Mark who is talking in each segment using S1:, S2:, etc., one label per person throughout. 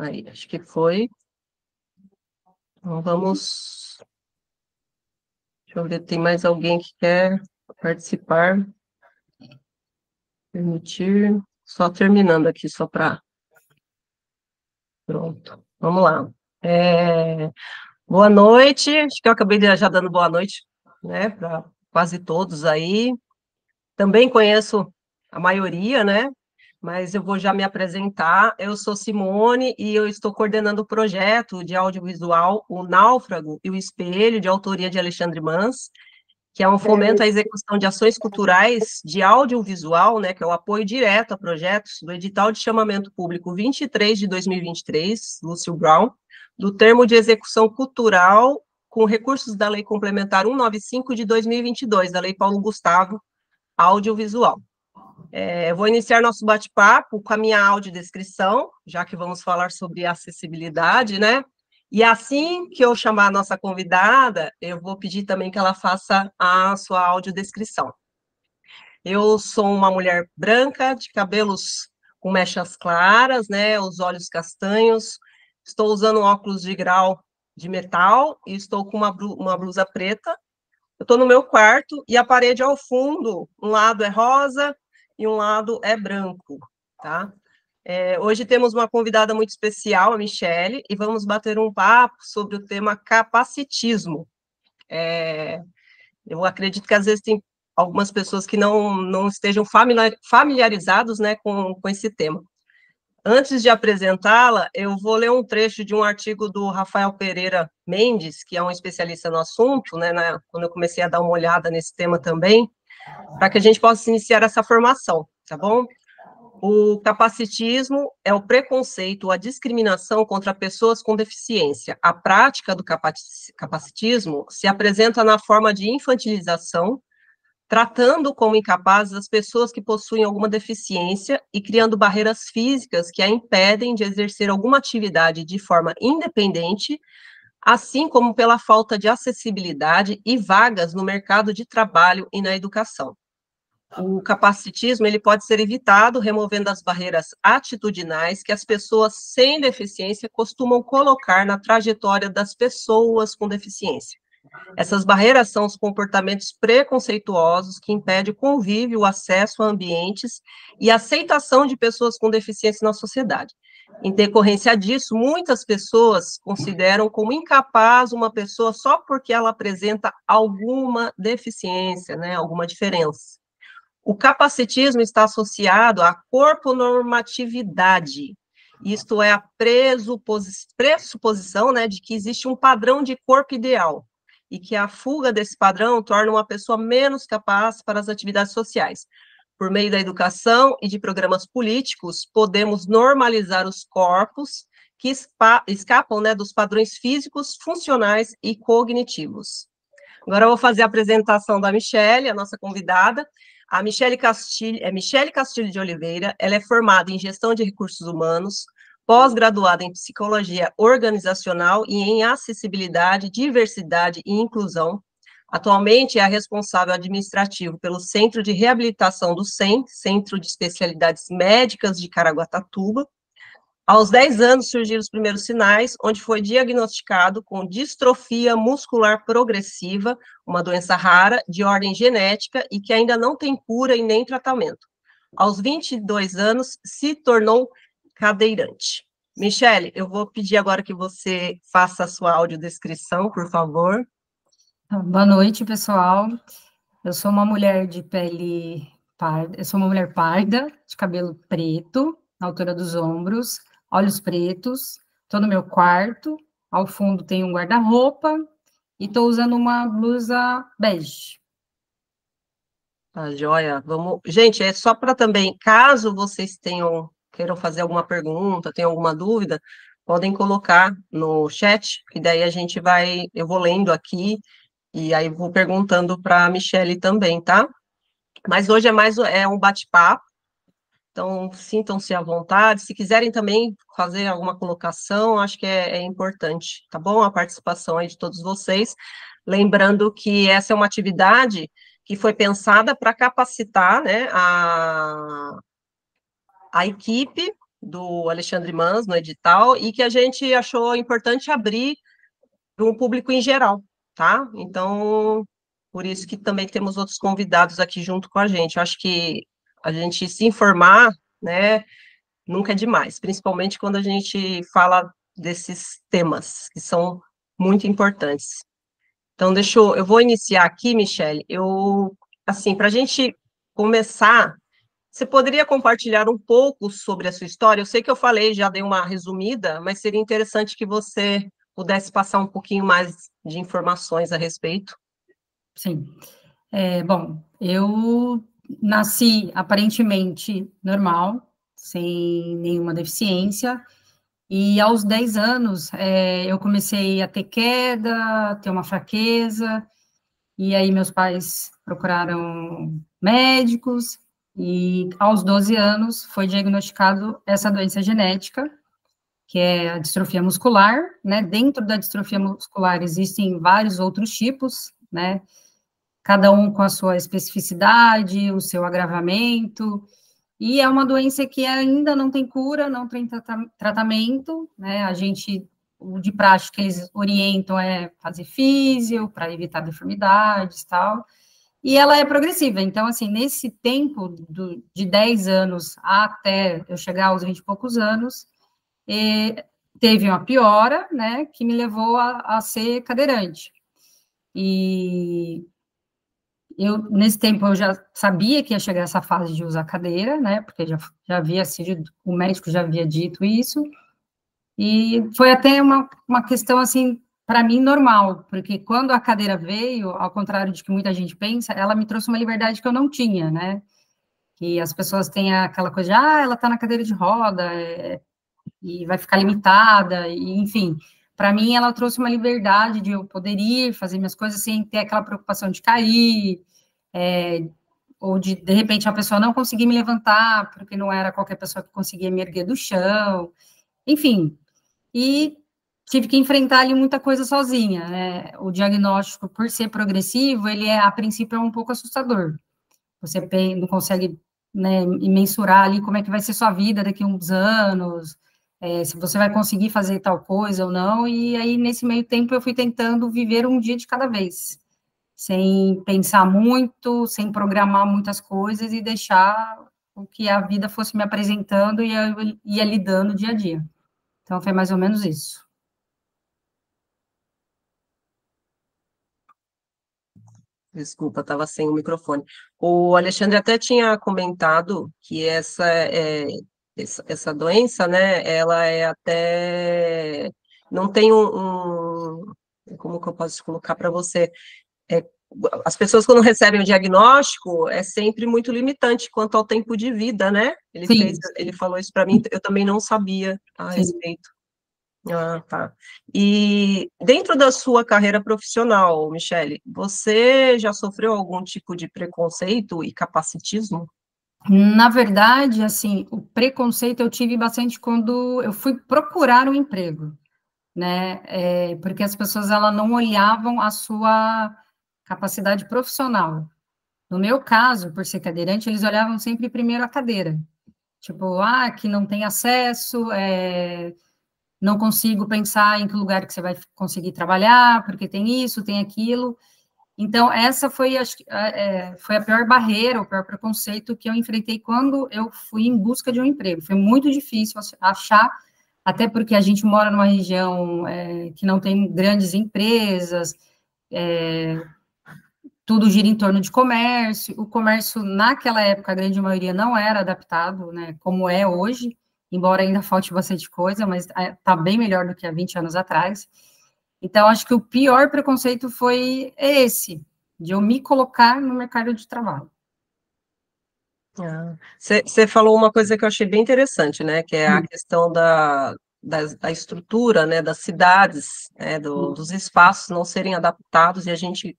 S1: Aí, acho que foi. Então, vamos... Deixa eu ver, tem mais alguém que quer participar? Permitir. Só terminando aqui, só para... Pronto, vamos lá. Boa noite, acho que eu acabei já dando boa noite, né, para quase todos aí. Também conheço a maioria, né, mas eu vou já me apresentar. Eu sou Simone e eu estou coordenando o projeto de audiovisual O Náufrago e o Espelho, de autoria de Alexandre Mans, que é um fomento à execução de ações culturais de audiovisual, né, que é o apoio direto a projetos do edital de chamamento público 23 de 2023, Lúcio Brown, do termo de execução cultural com recursos da Lei Complementar 195 de 2022, da Lei Paulo Gustavo, audiovisual. Vou iniciar nosso bate-papo com a minha audiodescrição, já que vamos falar sobre acessibilidade, né? E assim que eu chamar a nossa convidada, eu vou pedir também que ela faça a sua audiodescrição. Eu sou uma mulher branca, de cabelos com mechas claras, né? Os olhos castanhos. Estou usando óculos de grau de metal e estou com uma blusa preta. Eu estou no meu quarto e a parede ao fundo, um lado é rosa e um lado é branco, tá? Hoje temos uma convidada muito especial, a Michele, e vamos bater um papo sobre o tema capacitismo. Eu acredito que às vezes tem algumas pessoas que não estejam familiarizados, né, com esse tema. Antes de apresentá-la, eu vou ler um trecho de um artigo do Rafael Pereira Mendes, que é um especialista no assunto, né, quando eu comecei a dar uma olhada nesse tema também, para que a gente possa iniciar essa formação, tá bom? O capacitismo é o preconceito, a discriminação contra pessoas com deficiência. A prática do capacitismo se apresenta na forma de infantilização, tratando como incapazes as pessoas que possuem alguma deficiência e criando barreiras físicas que a impedem de exercer alguma atividade de forma independente, assim como pela falta de acessibilidade e vagas no mercado de trabalho e na educação. O capacitismo ele pode ser evitado removendo as barreiras atitudinais que as pessoas sem deficiência costumam colocar na trajetória das pessoas com deficiência. Essas barreiras são os comportamentos preconceituosos que impedem o convívio, o acesso a ambientes e a aceitação de pessoas com deficiência na sociedade. Em decorrência disso, muitas pessoas consideram como incapaz uma pessoa só porque ela apresenta alguma deficiência, né, alguma diferença. O capacitismo está associado à corponormatividade, isto é, a pressuposição, né, de que existe um padrão de corpo ideal, e que a fuga desse padrão torna uma pessoa menos capaz para as atividades sociais. Por meio da educação e de programas políticos, podemos normalizar os corpos que escapam, né, dos padrões físicos, funcionais e cognitivos. Agora eu vou fazer a apresentação da Michele, a nossa convidada. A Michele Castilho de Oliveira, ela é formada em Gestão de Recursos Humanos, pós-graduada em Psicologia Organizacional e em Acessibilidade, Diversidade e Inclusão. Atualmente é a responsável administrativo pelo Centro de Reabilitação do CEM, Centro de Especialidades Médicas de Caraguatatuba. Aos 10 anos surgiram os primeiros sinais, onde foi diagnosticado com distrofia muscular progressiva, uma doença rara, de ordem genética e que ainda não tem cura e nem tratamento. Aos 22 anos, se tornou cadeirante. Michele, eu vou pedir agora que você faça a sua audiodescrição, por favor.
S2: Boa noite, pessoal. Eu sou uma mulher de pele parda, eu sou uma mulher parda, de cabelo preto, na altura dos ombros, olhos pretos, estou no meu quarto, ao fundo tem um guarda-roupa e estou usando uma blusa bege.
S1: Tá, joia. Vamos... Gente, é só para também, caso vocês queiram fazer alguma pergunta, tenham alguma dúvida, podem colocar no chat, que daí eu vou lendo aqui, e aí vou perguntando para a Michele também, tá? Mas hoje é um bate-papo, então sintam-se à vontade. Se quiserem também fazer alguma colocação, acho que é importante, tá bom? A participação aí de todos vocês. Lembrando que essa é uma atividade que foi pensada para capacitar, né, a equipe do Alexandre Mans no edital e que a gente achou importante abrir para o público em geral, tá? Então, por isso que também temos outros convidados aqui junto com a gente. Eu acho que a gente se informar, né, nunca é demais, principalmente quando a gente fala desses temas que são muito importantes. Então, eu vou iniciar aqui, Michele. Assim, para a gente começar, você poderia compartilhar um pouco sobre a sua história? Eu sei que eu falei, já dei uma resumida, mas seria interessante que você pudesse passar um pouquinho mais de informações a respeito.
S2: Sim. Bom, eu nasci aparentemente normal, sem nenhuma deficiência, e aos 10 anos eu comecei a ter queda, ter uma fraqueza, e aí meus pais procuraram médicos, e aos 12 anos foi diagnosticado essa doença genética, que é a distrofia muscular, né? Dentro da distrofia muscular existem vários outros tipos, né? Cada um com a sua especificidade, o seu agravamento, e é uma doença que ainda não tem cura, não tem tratamento, né? O de prática que eles orientam é fazer físio, para evitar deformidades e tal, e ela é progressiva, então, assim, nesse tempo de 10 anos até eu chegar aos 20 e poucos anos, teve uma piora, né, que me levou a ser cadeirante. E nesse tempo, eu já sabia que ia chegar essa fase de usar cadeira, né, porque já havia sido, o médico já havia dito isso, e foi até uma questão, assim, para mim, normal, porque quando a cadeira veio, ao contrário de que muita gente pensa, ela me trouxe uma liberdade que eu não tinha, né, que as pessoas têm aquela coisa de, ela está na cadeira de roda, e vai ficar limitada, e, enfim, para mim ela trouxe uma liberdade de eu poder ir, fazer minhas coisas sem ter aquela preocupação de cair, ou de repente a pessoa não conseguir me levantar, porque não era qualquer pessoa que conseguia me erguer do chão, enfim, e tive que enfrentar ali muita coisa sozinha, né, o diagnóstico, por ser progressivo, ele a princípio, é um pouco assustador, você não consegue, né, mensurar ali como é que vai ser sua vida daqui a uns anos, se você vai conseguir fazer tal coisa ou não, e aí, nesse meio tempo, eu fui tentando viver um dia de cada vez, sem pensar muito, sem programar muitas coisas e deixar o que a vida fosse me apresentando e eu ia lidando dia a dia. Então, foi mais ou menos isso.
S1: Desculpa, estava sem o microfone. O Alexandre até tinha comentado que essa doença, né, ela é até, não tem como que eu posso colocar para você? É, as pessoas, quando recebem o diagnóstico, é sempre muito limitante quanto ao tempo de vida, né?
S2: Sim,
S1: Ele falou isso para mim, eu também não sabia a
S2: sim.
S1: respeito. Ah, tá. E dentro da sua carreira profissional, Michele, você já sofreu algum tipo de preconceito e capacitismo?
S2: Na verdade, assim, o preconceito eu tive bastante quando eu fui procurar um emprego, né? Porque as pessoas elas não olhavam a sua capacidade profissional. No meu caso, por ser cadeirante, eles olhavam sempre primeiro a cadeira. Tipo, que não tem acesso, não consigo pensar em que lugar que você vai conseguir trabalhar, porque tem isso, tem aquilo. Então, essa foi, acho que, foi a pior barreira, o pior preconceito que eu enfrentei quando eu fui em busca de um emprego. Foi muito difícil achar, até porque a gente mora numa região que não tem grandes empresas, tudo gira em torno de comércio. O comércio, naquela época, a grande maioria não era adaptado, né, como é hoje, embora ainda falte bastante coisa, mas está bem melhor do que há 20 anos atrás. Então, acho que o pior preconceito foi esse, de eu me colocar no mercado de trabalho.
S1: Você falou uma coisa que eu achei bem interessante, né? Que é a questão da estrutura, né? Das cidades, né, dos espaços não serem adaptados, e a gente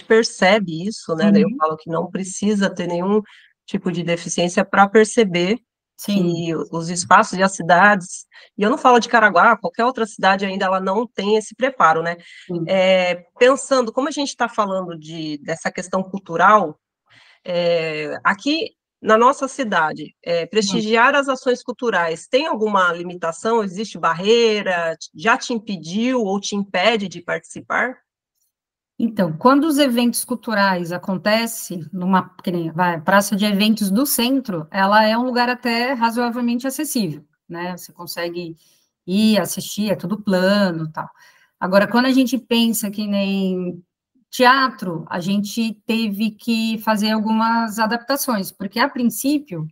S1: percebe isso, né? Eu
S2: Uhum.
S1: falo que não precisa ter nenhum tipo de deficiência para perceber
S2: Sim,
S1: que os espaços e as cidades, e eu não falo de Caraguá, qualquer outra cidade ainda ela não tem esse preparo, né?
S2: sim.
S1: Pensando, como a gente está falando dessa questão cultural, aqui na nossa cidade, prestigiar as ações culturais, tem alguma limitação? Existe barreira? Já te impediu ou te impede de participar?
S2: Então, quando os eventos culturais acontecem numa que nem, praça de eventos do centro, ela é um lugar até razoavelmente acessível, né? Você consegue ir assistir, é tudo plano, tal. Agora, quando a gente pensa que nem teatro, a gente teve que fazer algumas adaptações, porque a princípio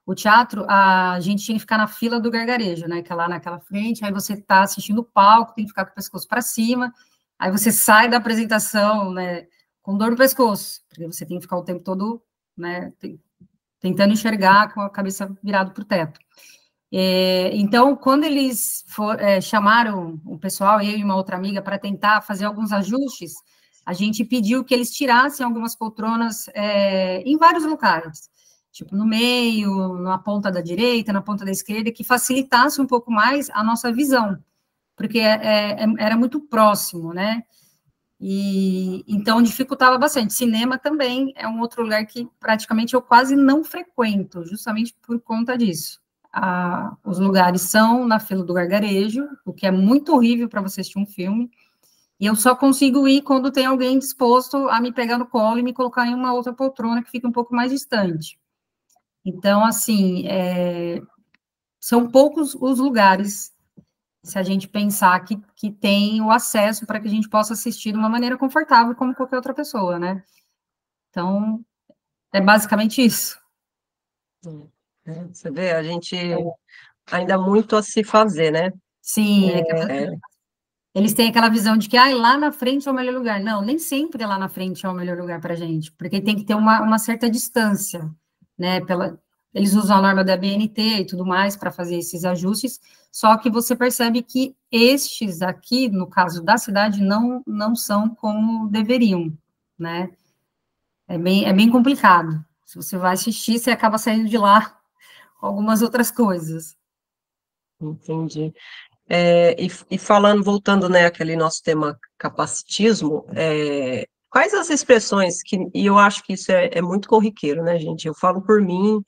S2: o teatro, a gente tinha que ficar na fila do gargarejo, né? Que é lá naquela frente, aí você está assistindo o palco, tem que ficar com o pescoço para cima, aí você sai da apresentação, né? Com dor no pescoço, porque você tem que ficar o tempo todo, né? Tentando enxergar com a cabeça virada para o teto. Então, quando eles chamaram o pessoal, eu e uma outra amiga, para tentar fazer alguns ajustes, a gente pediu que eles tirassem algumas poltronas em vários locais, tipo no meio, na ponta da direita, na ponta da esquerda, que facilitasse um pouco mais a nossa visão, porque era muito próximo, né? E então dificultava bastante. Cinema também é um outro lugar que praticamente eu quase não frequento, justamente por conta disso. Os lugares são na fila do gargarejo, o que é muito horrível para você assistir um filme, e eu só consigo ir quando tem alguém disposto a me pegar no colo e me colocar em uma outra poltrona que fica um pouco mais distante. Então, assim, são poucos os lugares, se a gente pensar que tem o acesso para que a gente possa assistir de uma maneira confortável, como qualquer outra pessoa, né? Então, é basicamente isso.
S1: Você vê, a gente ainda há muito a se fazer, né?
S2: Sim,
S1: É,
S2: eles têm aquela visão de que lá na frente é o melhor lugar. Não, nem sempre lá na frente é o melhor lugar para a gente, porque tem que ter uma certa distância, né? Eles usam a norma da BNT e tudo mais para fazer esses ajustes, só que você percebe que estes aqui, no caso da cidade, não são como deveriam, né? É bem complicado. Se você vai assistir, você acaba saindo de lá com algumas outras coisas.
S1: entendi. E falando, voltando, né, aquele nosso tema capacitismo, quais as expressões e eu acho que isso é muito corriqueiro, né, gente? Eu falo por mim,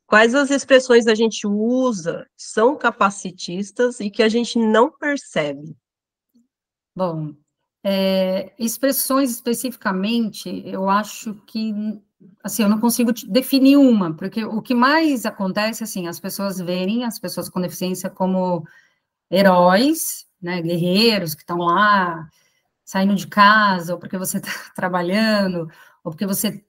S1: quais as expressões a gente usa são capacitistas e que a gente não percebe?
S2: Bom, expressões especificamente, eu acho que, assim, eu não consigo definir uma, porque o que mais acontece, assim, as pessoas verem as pessoas com deficiência como heróis, né, guerreiros que estão lá saindo de casa, ou porque você está trabalhando, ou porque você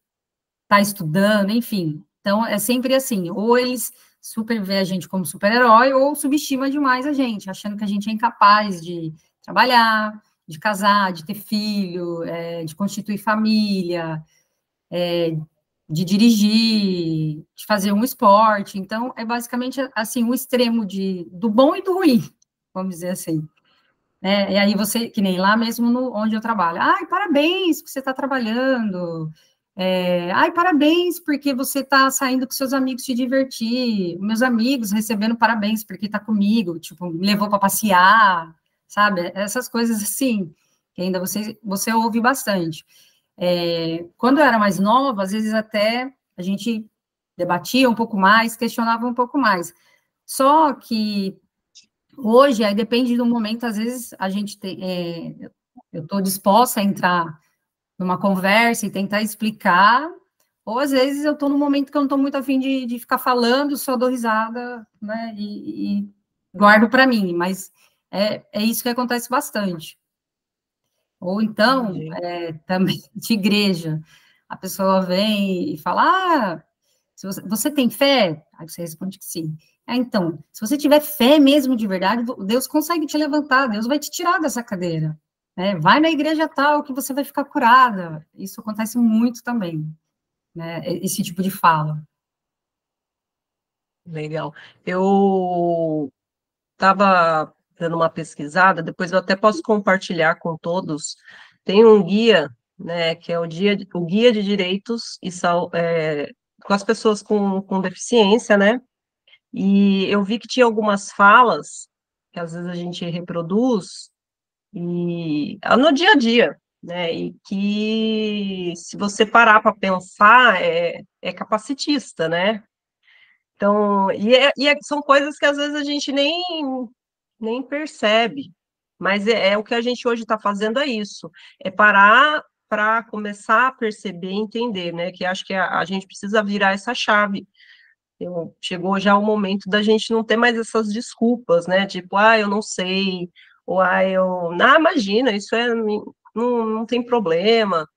S2: está estudando, enfim. Então, é sempre assim, ou eles super vê a gente como super-herói, ou subestima demais a gente, achando que a gente é incapaz de trabalhar, de casar, de ter filho, de constituir família, de dirigir, de fazer um esporte. Então, é basicamente assim, o extremo do bom e do ruim, vamos dizer assim. E aí você, que nem lá mesmo onde eu trabalho, ai, parabéns porque você está trabalhando, ai, parabéns porque você está saindo com seus amigos se divertir, meus amigos recebendo parabéns porque está comigo, tipo, me levou para passear, sabe? Essas coisas assim, que ainda você ouve bastante. Quando eu era mais nova, às vezes até a gente debatia um pouco mais, questionava um pouco mais. Só que hoje, aí depende do momento, às vezes a gente tem, eu estou disposta a entrar numa conversa e tentar explicar, ou às vezes eu estou num momento que eu não estou muito afim de ficar falando, só dou risada, né, e guardo para mim, mas é isso que acontece bastante. Ou então,
S1: Entendi.
S2: também de igreja, a pessoa vem e fala, se você tem fé? Aí você responde que sim. Então, se você tiver fé mesmo de verdade, Deus consegue te levantar, Deus vai te tirar dessa cadeira. Né? Vai na igreja tal que você vai ficar curada. Isso acontece muito também, né? Esse tipo de fala.
S1: Legal. Eu estava dando uma pesquisada, depois eu até posso compartilhar com todos. Tem um guia, né, que é o Guia de Direitos com as pessoas com deficiência, né? E eu vi que tinha algumas falas que às vezes a gente reproduz no dia a dia. né? E que, se você parar para pensar, é capacitista, né? Então, são coisas que às vezes a gente nem percebe, mas é o que a gente hoje está fazendo é isso, é parar para começar a perceber e entender, né? Que acho que a gente precisa virar essa chave. Chegou já o momento da gente não ter mais essas desculpas, né? Tipo, eu não sei, ou imagina, não tem problema.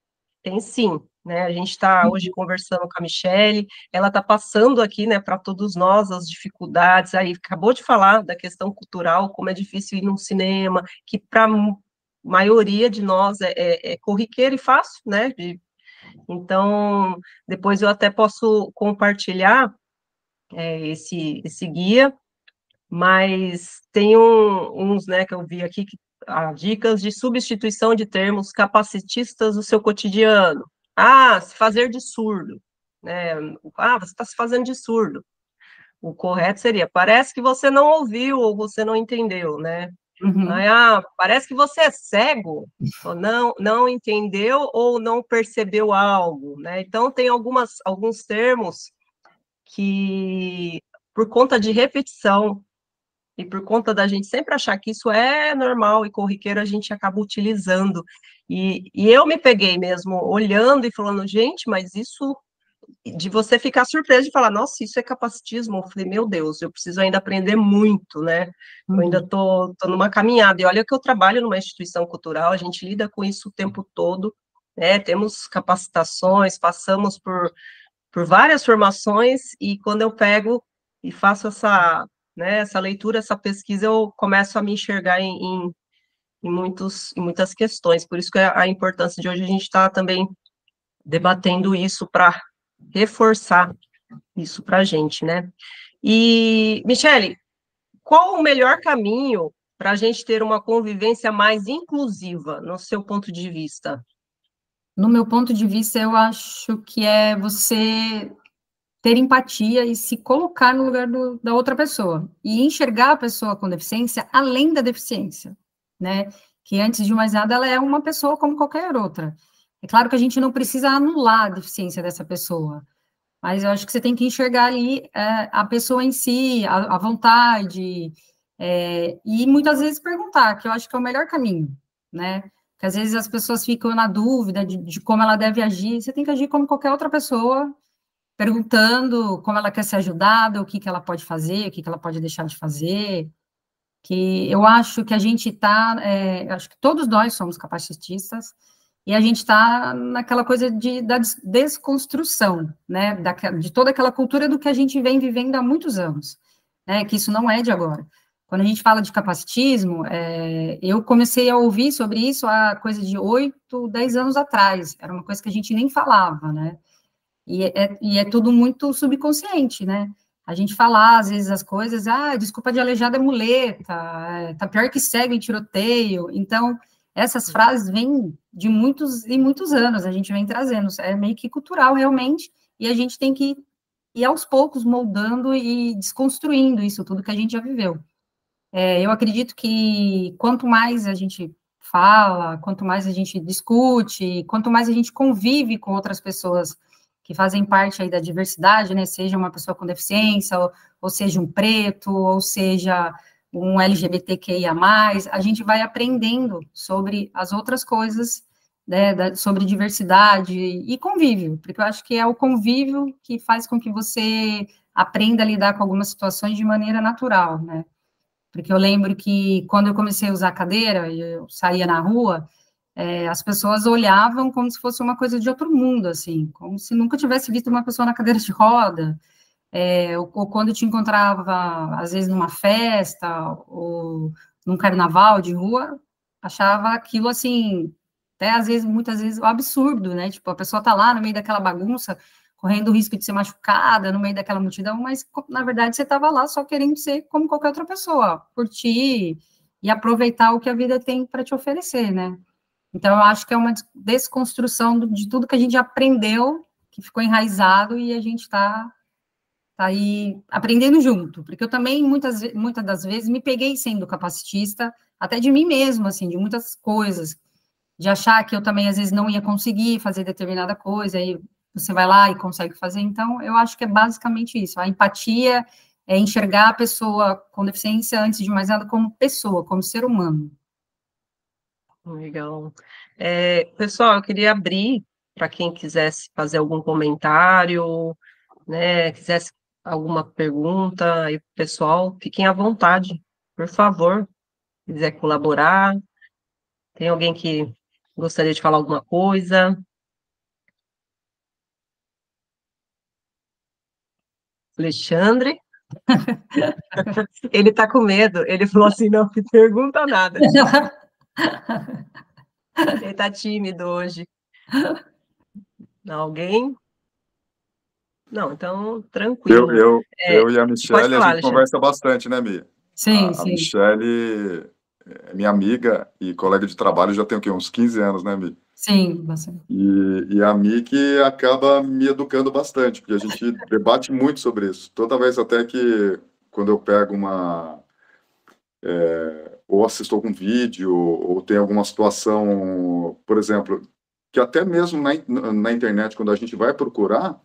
S1: Tem sim, né? A gente está hoje
S2: Uhum.
S1: conversando com a Michelle, ela está passando aqui, né, para todos nós as dificuldades. Aí acabou de falar da questão cultural, como é difícil ir num cinema, que para a maioria de nós é corriqueiro e fácil, né? Então, depois eu até posso compartilhar esse guia, mas tem uns, né, que eu vi aqui, dicas de substituição de termos capacitistas do seu cotidiano. Se fazer de surdo, né? Você está se fazendo de surdo. O correto seria, parece que você não ouviu ou você não entendeu, né?
S2: Uhum.
S1: Parece que você é cego, ou não entendeu ou não percebeu algo, né? Então, tem alguns termos que, por conta de repetição, e por conta da gente sempre achar que isso é normal e corriqueiro, a gente acaba utilizando. E eu me peguei mesmo olhando e falando, gente, mas isso, de você ficar surpreso de falar, nossa, isso é capacitismo. Eu falei, meu Deus, eu preciso ainda aprender muito, né? Eu ainda
S2: Uhum.
S1: tô numa caminhada. E olha que eu trabalho numa instituição cultural, a gente lida com isso o tempo todo, né? Temos capacitações, passamos por várias formações, e quando eu pego e faço essa leitura, essa pesquisa, eu começo a me enxergar em muitas questões. Por isso que a importância de hoje a gente está também debatendo isso para reforçar isso para a gente, né? E, Michele, qual o melhor caminho para a gente ter uma convivência mais inclusiva, no seu ponto de vista?
S2: No meu ponto de vista, eu acho que é você ter empatia e se colocar no lugar da outra pessoa e enxergar a pessoa com deficiência além da deficiência, né? Que antes de mais nada ela é uma pessoa como qualquer outra. É claro que a gente não precisa anular a deficiência dessa pessoa, mas eu acho que você tem que enxergar ali a pessoa em si, a vontade, e muitas vezes perguntar, que eu acho que é o melhor caminho, né? Porque às vezes as pessoas ficam na dúvida de como ela deve agir, você tem que agir como qualquer outra pessoa, perguntando como ela quer ser ajudada, o que que ela pode fazer, o que que ela pode deixar de fazer, que eu acho que a gente está, acho que todos nós somos capacitistas, e a gente está naquela coisa da desconstrução, né, de toda aquela cultura do que a gente vem vivendo há muitos anos, né, que isso não é de agora. Quando a gente fala de capacitismo, eu comecei a ouvir sobre isso há coisa de 8, 10 anos atrás, era uma coisa que a gente nem falava, né, e é tudo muito subconsciente, né? A gente fala, às vezes, as coisas, desculpa de aleijado é muleta, tá pior que cego em tiroteio. Então, essas frases vêm de muitos e muitos anos, a gente vem trazendo, é meio que cultural, realmente, e a gente tem que ir aos poucos moldando e desconstruindo isso tudo que a gente já viveu. Eu acredito que quanto mais a gente fala, quanto mais a gente discute, quanto mais a gente convive com outras pessoas que fazem parte aí da diversidade, né, seja uma pessoa com deficiência, ou seja um preto, ou seja um LGBTQIA+, a gente vai aprendendo sobre as outras coisas, né, sobre diversidade e convívio, porque eu acho que é o convívio que faz com que você aprenda a lidar com algumas situações de maneira natural, né? Porque eu lembro que quando eu comecei a usar cadeira e eu saía na rua, as pessoas olhavam como se fosse uma coisa de outro mundo, assim, como se nunca tivesse visto uma pessoa na cadeira de roda, ou quando eu te encontrava, às vezes, numa festa, ou num carnaval de rua, achava aquilo, assim, até às vezes, muitas vezes, um absurdo, né? Tipo, a pessoa tá lá no meio daquela bagunça, correndo o risco de ser machucada no meio daquela multidão, mas, na verdade, você estava lá só querendo ser como qualquer outra pessoa, curtir e aproveitar o que a vida tem para te oferecer, né? Então, eu acho que é uma desconstrução de tudo que a gente aprendeu, que ficou enraizado, e a gente está aí aprendendo junto, porque eu também, muitas das vezes, me peguei sendo capacitista, até de mim mesma, assim, de muitas coisas, de achar que eu também, às vezes, não ia conseguir fazer determinada coisa, aí você vai lá e consegue fazer. Então, eu acho que é basicamente isso. A empatia é enxergar a pessoa com deficiência, antes de mais nada, como pessoa, como ser humano.
S1: Legal. Pessoal, eu queria abrir para quem quisesse fazer algum comentário, né, quisesse alguma pergunta, aí, pessoal, fiquem à vontade, por favor, quiser colaborar. Tem alguém que gostaria de falar alguma coisa? Alexandre? Ele está com medo, ele falou assim, não me pergunta nada. Ele está tímido hoje. Alguém? Não, então,
S3: Eu,
S1: tranquilo.
S3: eu, eu e a
S1: Pode
S3: Michelle, a
S1: falar,
S3: gente
S1: Alexandre.
S3: conversa bastante, né, Mia?
S2: Sim,
S3: A
S2: sim,
S3: Michelle é minha amiga e colega de trabalho já tem o quê? Uns 15 anos, né, Mi?
S2: sim, bastante.
S3: E a Mi que acaba me educando bastante, porque a gente debate muito sobre isso. Toda vez até que, quando eu pego ou assisto algum vídeo, ou tem alguma situação, por exemplo, que até mesmo na internet, quando a gente vai procurar,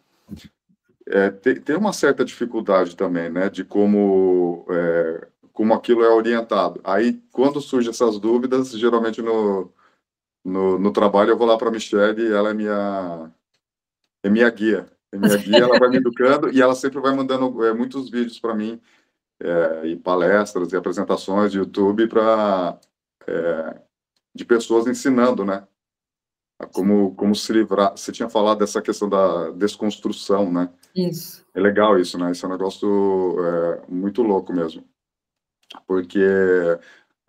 S3: tem uma certa dificuldade também, né, de como aquilo é orientado. Aí, quando surgem essas dúvidas, geralmente no trabalho eu vou lá para a Michelle e ela é minha guia. É minha guia, ela vai me educando e ela sempre vai mandando muitos vídeos para mim, e palestras e apresentações de YouTube de pessoas ensinando, né, a como se livrar. Você tinha falado dessa questão da desconstrução, né?
S2: Isso.
S3: É legal isso, né? Isso é um negócio muito louco mesmo. Porque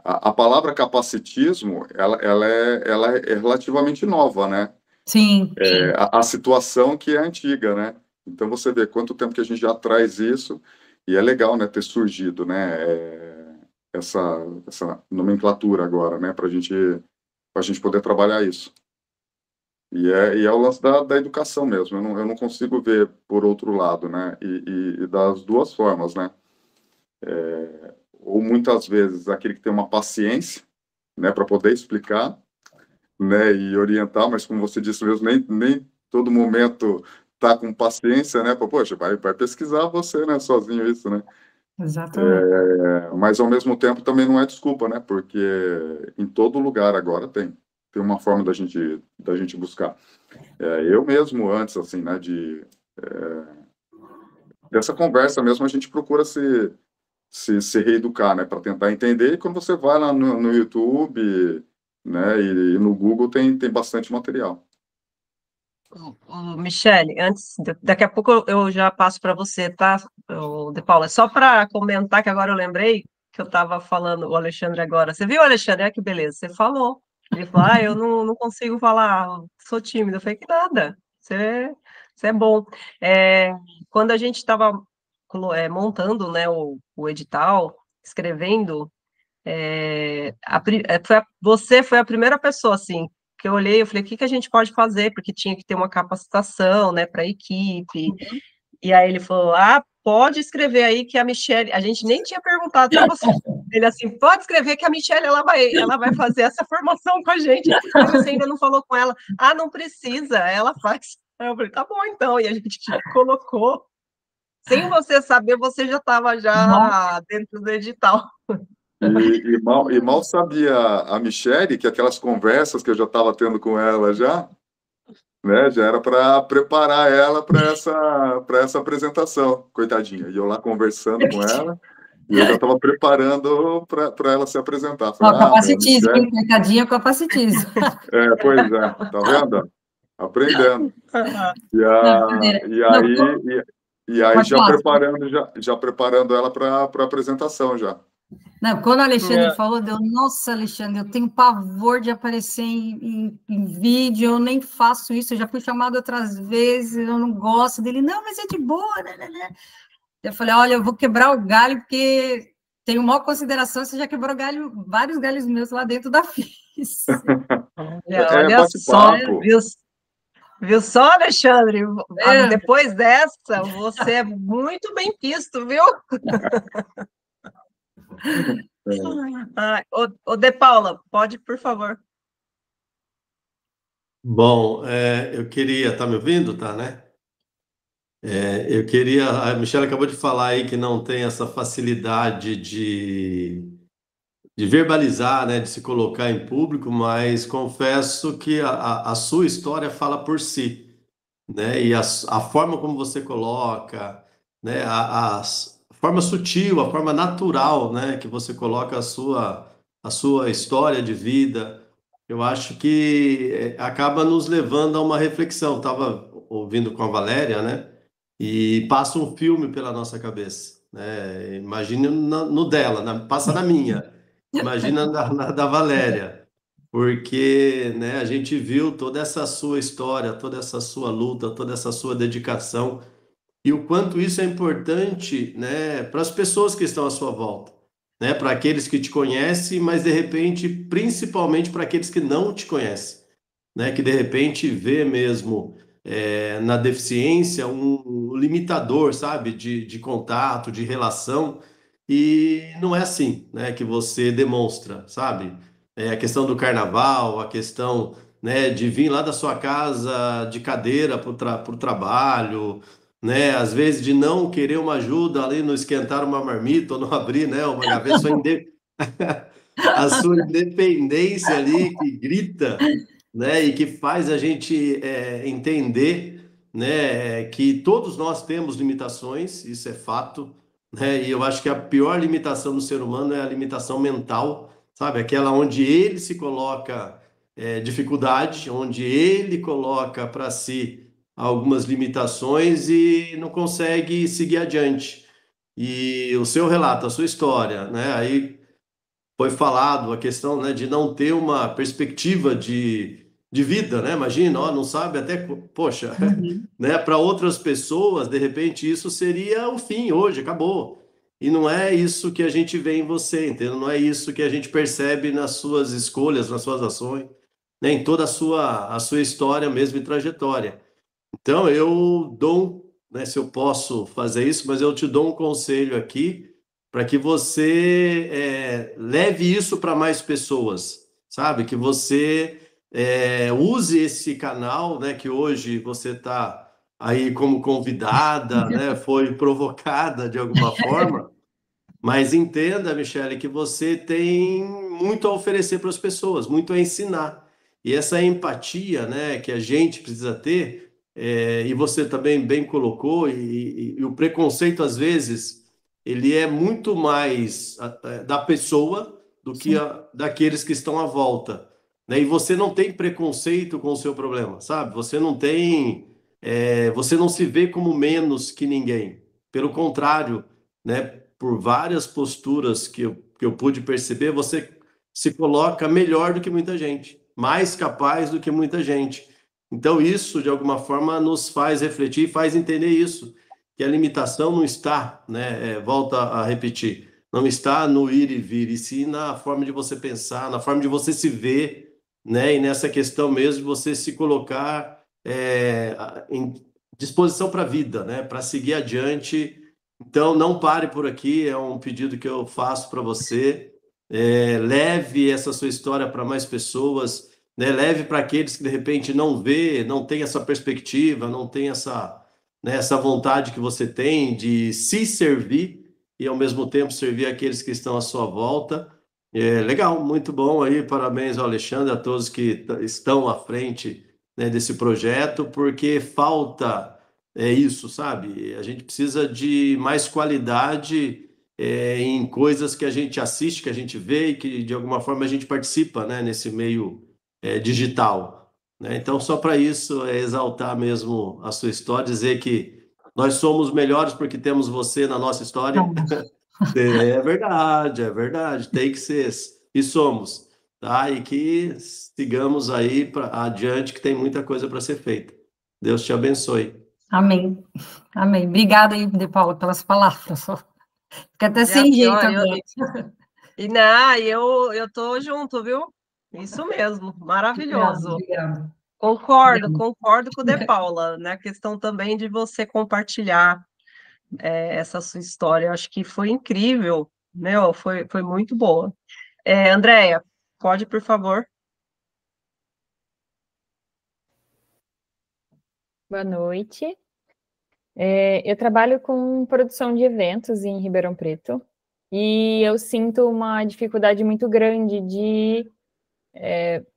S3: a palavra capacitismo, ela é relativamente nova, né?
S2: Sim,
S3: A situação que é antiga, né? Então você vê quanto tempo que a gente já traz isso, e é legal, né, ter surgido, né, essa, essa nomenclatura agora, né, pra gente poder trabalhar isso. E é o lance da educação mesmo, eu não consigo ver por outro lado, né, e das duas formas, né, ou muitas vezes aquele que tem uma paciência, né, para poder explicar, né, e orientar, mas como você disse mesmo, nem todo momento tá com paciência, né, poxa, vai pesquisar você, né, sozinho isso, né,
S2: exatamente.
S3: mas ao mesmo tempo também não é desculpa, né, porque em todo lugar agora tem uma forma da gente buscar. Eu mesmo antes, assim, né, dessa conversa mesmo, a gente procura se reeducar, né, para tentar entender, e quando você vai lá no YouTube, né, e no Google tem bastante material.
S1: Michele, daqui a pouco eu já passo para você, tá, De Paula? Só para comentar que agora eu lembrei que eu estava falando o Alexandre agora. Você viu, Alexandre? Que beleza, você falou. Ele falou, eu não consigo falar, sou tímido. Eu falei, que nada, você é bom. Quando a gente estava montando, né, o edital, escrevendo, você foi a primeira pessoa, assim, que eu olhei, eu falei, o que a gente pode fazer? Porque tinha que ter uma capacitação, né, para a equipe. E aí ele falou, pode escrever aí que a Michelle, a gente nem tinha perguntado para você. Ele assim, pode escrever que a Michelle, ela vai fazer essa formação com a gente. Mas você ainda não falou com ela. Não precisa, ela faz. Aí eu falei, tá bom então. E a gente colocou. Sem você saber, você já estava já dentro do edital.
S3: E mal sabia a Michelle que aquelas conversas que eu já estava tendo com ela já, né, já era para preparar ela para essa apresentação, coitadinha. E eu lá conversando com ela, e eu já estava preparando para ela se apresentar. Falei,
S2: Capacitismo,
S3: Michelle,
S2: coitadinha, capacitismo.
S3: pois é, tá vendo? Aprendendo. E,
S2: Não,
S3: a,
S2: brincadeira.
S3: e
S2: Não,
S3: aí, e aí
S2: pode falar.
S3: já preparando ela para a apresentação já.
S2: Não, quando o Alexandre falou, nossa, Alexandre, eu tenho pavor de aparecer em vídeo, eu nem faço isso, eu já fui chamado outras vezes, eu não gosto dele. Não, mas é de boa, né? Eu falei, olha, eu vou quebrar o galho, porque tenho maior consideração, você já quebrou vários galhos meus lá dentro da FIS.
S1: Olha só,
S3: Bate-papo.
S1: Viu só, Alexandre? Depois dessa, você é muito bem quisto, viu? De Paula, pode, por favor.
S4: Bom, eu queria, tá me ouvindo? Tá, né? Eu queria, a Michelle acabou de falar aí que não tem essa facilidade de verbalizar, né, de se colocar em público, mas confesso que a sua história fala por si, né? E a forma como você coloca, né? A forma sutil, a forma natural, né? Que você coloca a sua história de vida, eu acho que acaba nos levando a uma reflexão. Estava ouvindo com a Valéria, né? E passa um filme pela nossa cabeça, né? Imagine no dela, passa na minha. Imagina na da Valéria, porque, né, a gente viu toda essa sua história, toda essa sua luta, toda essa sua dedicação e o quanto isso é importante, né, para as pessoas que estão à sua volta, né, para aqueles que te conhecem, mas de repente, principalmente para aqueles que não te conhecem, né, que de repente vê mesmo na deficiência um limitador, sabe, de contato, de relação, e não é assim, né, que você demonstra, sabe? A questão do carnaval, a questão, né, de vir lá da sua casa de cadeira para o trabalho, né, às vezes de não querer uma ajuda ali no esquentar uma marmita ou não abrir, né, uma gaveta, a sua independência ali que grita, né, e que faz a gente entender, né, que todos nós temos limitações, isso é fato, né, e eu acho que a pior limitação do ser humano é a limitação mental, sabe, aquela onde ele se coloca dificuldade, onde ele coloca para si algumas limitações e não consegue seguir adiante. E o seu relato, a sua história, né, aí foi falado a questão, né, de não ter uma perspectiva de vida, né? Imagina, ó, não sabe até, poxa,
S2: Uhum.
S4: né? Para outras pessoas, de repente, isso seria o fim, hoje, acabou. E não é isso que a gente vê em você, entendeu? Não é isso que a gente percebe nas suas escolhas, nas suas ações, né? Em toda a sua história mesmo e trajetória. Então, eu dou, né, se eu posso fazer isso, mas eu te dou um conselho aqui para que você leve isso para mais pessoas, sabe? Que você use esse canal, né, que hoje você está aí como convidada, né, foi provocada de alguma forma, mas entenda, Michele, que você tem muito a oferecer para as pessoas, muito a ensinar. E essa empatia, né, que a gente precisa ter, e você também bem colocou, e o preconceito, às vezes, ele é muito mais da pessoa do que
S2: Sim.
S4: daqueles que estão à volta. Né? E você não tem preconceito com o seu problema, sabe? Você não tem, você não se vê como menos que ninguém. Pelo contrário, né? Por várias posturas que eu pude perceber, você se coloca melhor do que muita gente, mais capaz do que muita gente. Então, isso, de alguma forma, nos faz refletir, faz entender isso, que a limitação não está, né? Volta a repetir, não está no ir e vir, e sim na forma de você pensar, na forma de você se ver, né? E nessa questão mesmo de você se colocar em disposição para a vida, né? Para seguir adiante. Então, não pare por aqui, é um pedido que eu faço para você. Leve essa sua história para mais pessoas, né? Leve para aqueles que de repente não vê, não tem essa perspectiva, não tem essa, né, essa vontade que você tem de se servir e ao mesmo tempo servir aqueles que estão à sua volta. Legal, muito bom aí, parabéns ao Alexandre, a todos que estão à frente, né, desse projeto, porque falta isso, sabe? A gente precisa de mais qualidade em coisas que a gente assiste, que a gente vê e que de alguma forma a gente participa, né, nesse meio digital, né? Então, só para isso, exaltar mesmo a sua história, dizer que nós somos melhores porque temos você na nossa história. É verdade, tem que ser, e somos, tá? E que sigamos aí para adiante, que tem muita coisa para ser feita. Deus te abençoe.
S2: Amém. Amém. Obrigada aí, De Paula, pelas palavras. Fica até
S1: Já
S2: sem
S1: viu,
S2: jeito agora.
S1: e não, eu tô junto, viu? Isso mesmo,
S2: Obrigada,
S1: maravilhoso.
S2: obrigada.
S1: Concordo com o De Paula, na questão também de você compartilhar essa sua história. Eu acho que foi incrível, meu, foi muito boa. Andréia, pode, por favor?
S5: Boa noite. Eu trabalho com produção de eventos em Ribeirão Preto e eu sinto uma dificuldade muito grande de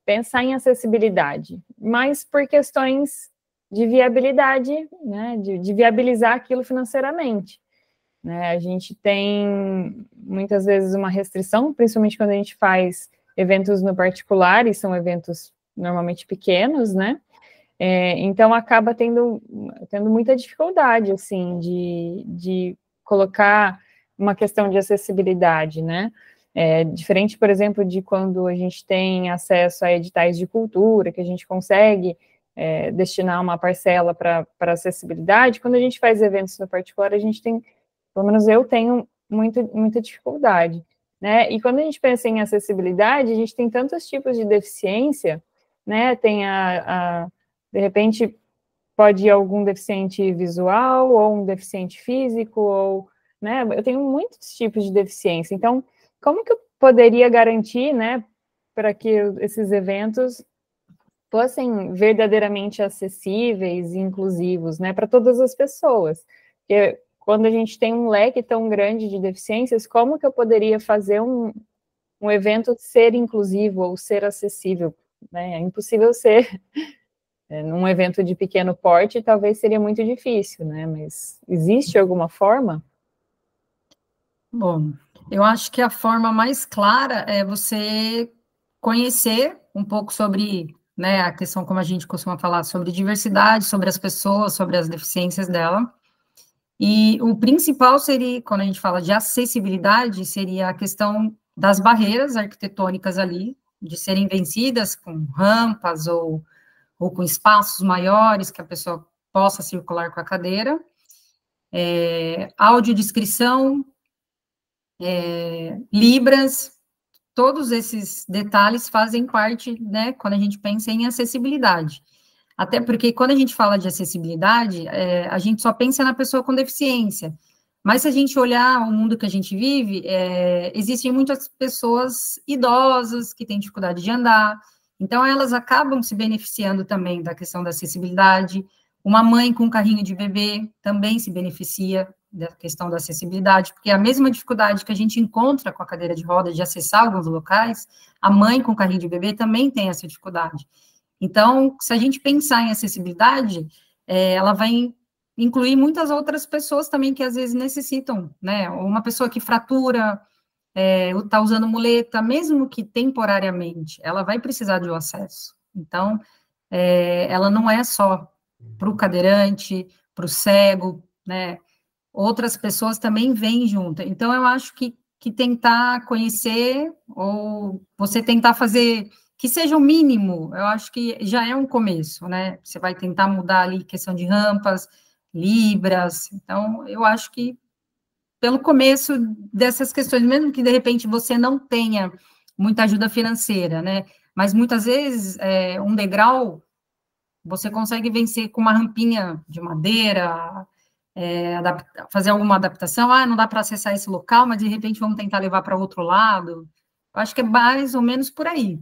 S5: pensar em acessibilidade, mas por questões de viabilidade, né, de viabilizar aquilo financeiramente. Né? A gente tem muitas vezes uma restrição, principalmente quando a gente faz eventos no particular, e são eventos normalmente pequenos, né? Então acaba tendo muita dificuldade, assim, de colocar uma questão de acessibilidade, né? Diferente, por exemplo, de quando a gente tem acesso a editais de cultura, que a gente consegue destinar uma parcela para acessibilidade, quando a gente faz eventos no particular, a gente tem, pelo menos eu tenho muita dificuldade, né? E quando a gente pensa em acessibilidade, a gente tem tantos tipos de deficiência, né? Tem de repente, pode ir algum deficiente visual, ou um deficiente físico, ou, né, eu tenho muitos tipos de deficiência, então, como que eu poderia garantir, né, para que esses eventos fossem verdadeiramente acessíveis e inclusivos, né, para todas as pessoas? Porque quando a gente tem um leque tão grande de deficiências, como que eu poderia fazer um evento ser inclusivo ou ser acessível, né? É impossível ser num evento de pequeno porte, talvez seria muito difícil, né? Mas existe alguma forma?
S2: Bom, eu acho que a forma mais clara é você conhecer um pouco sobre, né, a questão, como a gente costuma falar, sobre diversidade, sobre as pessoas, sobre as deficiências dela. E o principal seria, quando a gente fala de acessibilidade, seria a questão das barreiras arquitetônicas ali, de serem vencidas com rampas ou com espaços maiores que a pessoa possa circular com a cadeira. Audiodescrição, libras, todos esses detalhes fazem parte, né, quando a gente pensa em acessibilidade. Até porque quando a gente fala de acessibilidade, a gente só pensa na pessoa com deficiência. Mas se a gente olhar o mundo que a gente vive, existem muitas pessoas idosas que têm dificuldade de andar, então elas acabam se beneficiando também da questão da acessibilidade. Uma mãe com um carrinho de bebê também se beneficia da questão da acessibilidade, porque a mesma dificuldade que a gente encontra com a cadeira de roda de acessar alguns locais, a mãe com carrinho de bebê também tem essa dificuldade. Então, se a gente pensar em acessibilidade, ela vai incluir muitas outras pessoas também que às vezes necessitam, né? Uma pessoa que fratura, está usando muleta, mesmo que temporariamente, ela vai precisar de um acesso. Então, ela não é só para o cadeirante, para o cego, né? Outras pessoas também vêm junto. Então, eu acho que tentar conhecer, ou você tentar fazer que seja o mínimo, eu acho que já é um começo, né? Você vai tentar mudar ali questão de rampas, libras. Então, eu acho que pelo começo dessas questões, mesmo que de repente você não tenha muita ajuda financeira, né? Mas muitas vezes um degrau você consegue vencer com uma rampinha de madeira, fazer alguma adaptação. Não dá para acessar esse local, mas de repente vamos tentar levar para outro lado. Eu acho que é mais ou menos por aí.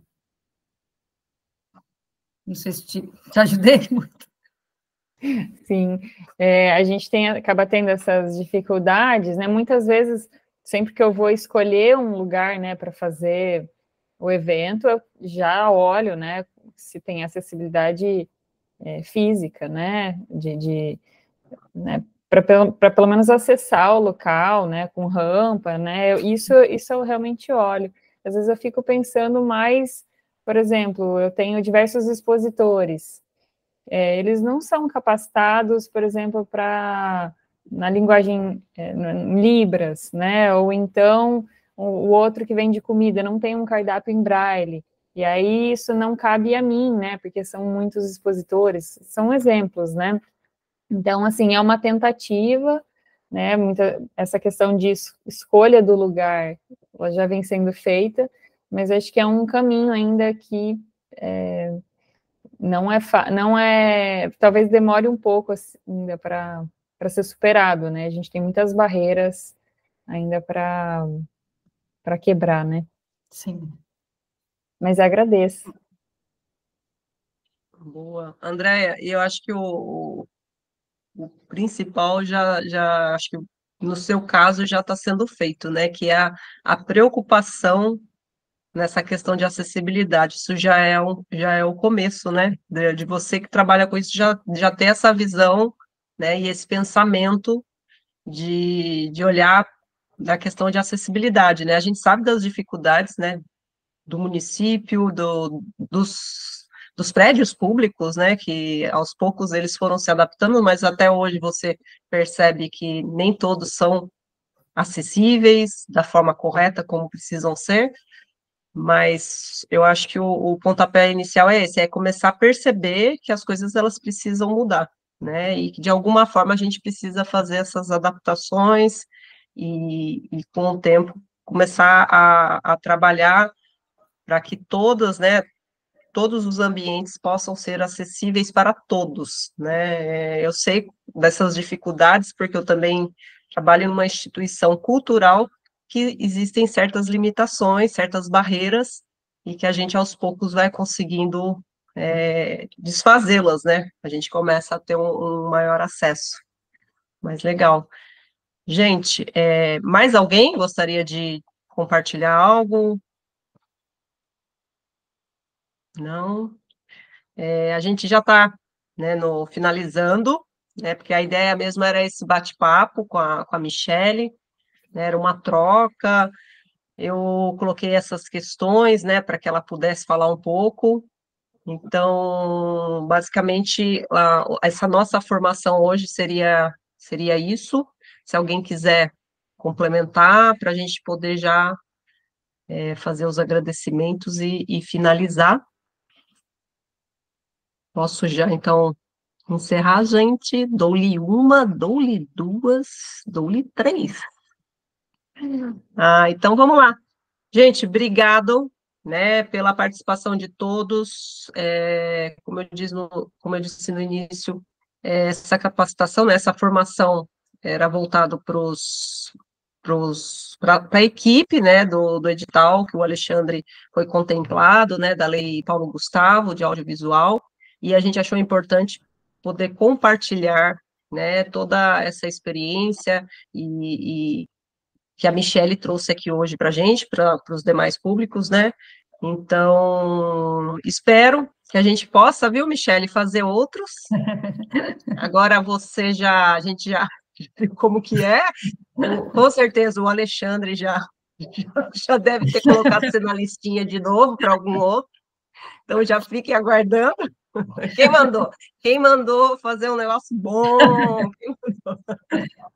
S2: Não sei se te ajudei muito.
S5: Sim, a gente acaba tendo essas dificuldades, né? Muitas vezes, sempre que eu vou escolher um lugar, né, para fazer o evento, eu já olho, né, se tem acessibilidade física, né, né, para pelo menos acessar o local, né, com rampa, né, isso eu realmente olho. Às vezes eu fico pensando mais, por exemplo, eu tenho diversos expositores, eles não são capacitados, por exemplo, na linguagem em Libras, né, ou então o outro que vende comida não tem um cardápio em braille, e aí isso não cabe a mim, né, porque são muitos expositores, são exemplos, né. Então, assim, é uma tentativa, né, essa questão de escolha do lugar, ela já vem sendo feita, mas acho que é um caminho ainda que não é, talvez demore um pouco ainda para ser superado, né, a gente tem muitas barreiras ainda para quebrar, né.
S2: Sim.
S5: Mas agradeço.
S1: Boa. Andréia, eu acho que o principal já, acho que no seu caso já está sendo feito, né? Que é a preocupação nessa questão de acessibilidade. Isso já é o começo, né? De você que trabalha com isso já ter essa visão, né? E esse pensamento de olhar da questão de acessibilidade, né? A gente sabe das dificuldades, né? Do município, dos prédios públicos, né, que aos poucos eles foram se adaptando, mas até hoje você percebe que nem todos são acessíveis da forma correta como precisam ser, mas eu acho que o pontapé inicial é esse, é começar a perceber que as coisas elas precisam mudar, né, e que de alguma forma a gente precisa fazer essas adaptações e com o tempo começar a trabalhar para que todas, né, todos os ambientes possam ser acessíveis para todos, né? Eu sei dessas dificuldades, porque eu também trabalho em uma instituição cultural que existem certas limitações, certas barreiras, e que a gente aos poucos vai conseguindo desfazê-las, né? A gente começa a ter um maior acesso. Mas legal. Gente, mais alguém gostaria de compartilhar algo? Não? A gente já está, né, no finalizando, né, porque a ideia mesmo era esse bate-papo com a Michele, né, era uma troca, eu coloquei essas questões, né, para que ela pudesse falar um pouco. Então, basicamente, essa nossa formação hoje seria isso. Se alguém quiser complementar, para a gente poder já fazer os agradecimentos e finalizar. Posso já, então, encerrar, gente? Dou-lhe uma, dou-lhe duas, dou-lhe três. Então vamos lá. Gente, obrigado, né, pela participação de todos. Como eu disse no início, essa capacitação, né, essa formação era voltado para a equipe, né, do edital, que o Alexandre foi contemplado, né, da Lei Paulo Gustavo, de audiovisual, e a gente achou importante poder compartilhar, né, toda essa experiência e que a Michele trouxe aqui hoje para a gente, para os demais públicos, né? Então, espero que a gente possa, viu, Michele, fazer outros. Agora a gente já viu como que é. Com certeza o Alexandre já deve ter colocado você na listinha de novo para algum outro. Então, já fiquem aguardando. Quem mandou? Quem mandou fazer um negócio bom?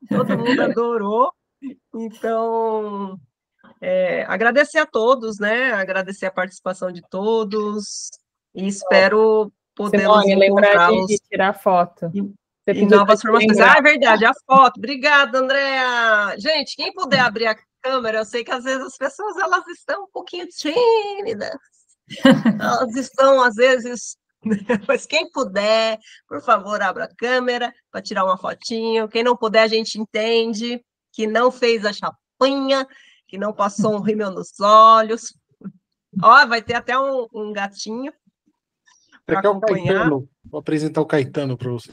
S1: Todo mundo adorou. Então, agradecer a todos, né? Agradecer a participação de todos e espero podê-los
S5: Simone, lembrar
S1: encontrá-los
S5: de tirar foto.
S1: em novas formações. É verdade, a foto. Obrigada, Andréa. Gente, quem puder abrir a câmera, eu sei que às vezes as pessoas elas estão um pouquinho tímidas. Elas estão, às vezes, mas quem puder, por favor, abra a câmera para tirar uma fotinho. Quem não puder, a gente entende que não fez a chapinha, que não passou um rímel nos olhos. Ó, vai ter até um gatinho para acompanhar.
S6: Caetano. Vou apresentar o Caetano para você.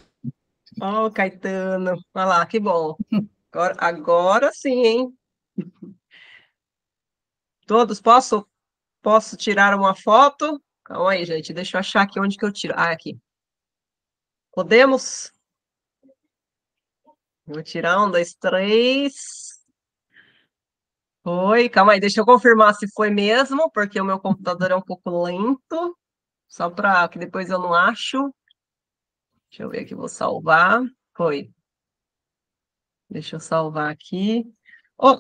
S1: Ó, Caetano. Olha lá, que bom. Agora sim, hein? Todos, posso tirar uma foto? Calma aí, gente, deixa eu achar aqui onde que eu tiro. Aqui. Podemos? Vou tirar 1, 2, 3. Foi, calma aí, deixa eu confirmar se foi mesmo, porque o meu computador é um pouco lento, só para que depois eu não acho. Deixa eu ver aqui, vou salvar. Foi. Deixa eu salvar aqui.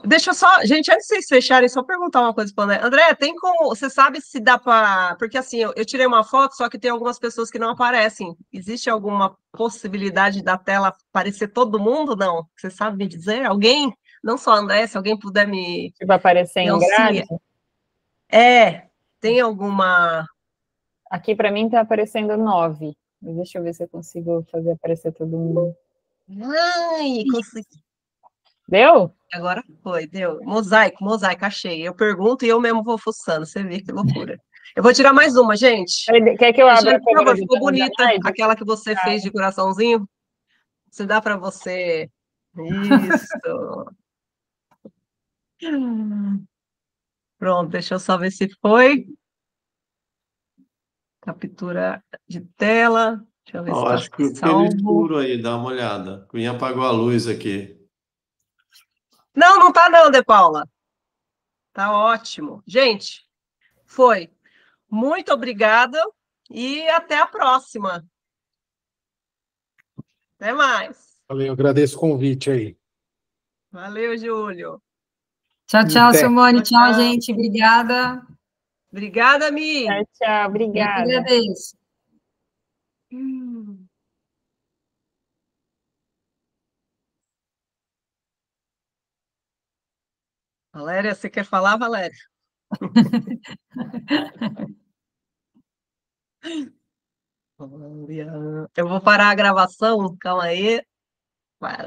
S1: Deixa eu só, gente, antes de vocês fecharem, só perguntar uma coisa para o André. André, tem como, você sabe se dá para, porque assim, eu tirei uma foto, só que tem algumas pessoas que não aparecem. Existe alguma possibilidade da tela aparecer todo mundo? Não? Você sabe me dizer? Alguém? Não só André, se alguém puder me
S5: vai aparecer em grade?
S1: Tem alguma...
S5: Aqui para mim está aparecendo 9. Mas deixa eu ver se eu consigo fazer aparecer todo mundo.
S1: Ai, consegui.
S5: Deu?
S1: Agora foi, deu. Mosaico, achei. Eu pergunto e eu mesmo vou fuçando, você vê que loucura. Eu vou tirar mais uma, gente.
S5: Quer que eu abra a
S1: Por favor,
S5: câmera
S1: ficou
S5: da
S1: bonita
S5: Naide?
S1: aquela que você fez de coraçãozinho. Se dá para você. Isso. Pronto, deixa eu só ver se foi. Captura de tela. Deixa eu ver se está
S4: Acho que fiquei no
S1: salvo.
S4: escuro aí, dá uma olhada. Cunha apagou a luz aqui.
S1: Não, não está não, De Paula. Tá ótimo. Gente, foi. Muito obrigada e até a próxima. Até mais.
S6: Valeu, agradeço o convite aí.
S1: Valeu, Júlio.
S2: Tchau, tchau,
S6: Até.
S2: Simone. Tchau,
S1: Tchau.
S2: gente. Obrigada.
S1: Obrigada, Mi.
S5: Tchau, tchau.
S2: Eu que
S5: Obrigada.
S2: agradeço.
S1: Valéria, você quer falar, Valéria? Eu vou parar a gravação, calma aí. Parar.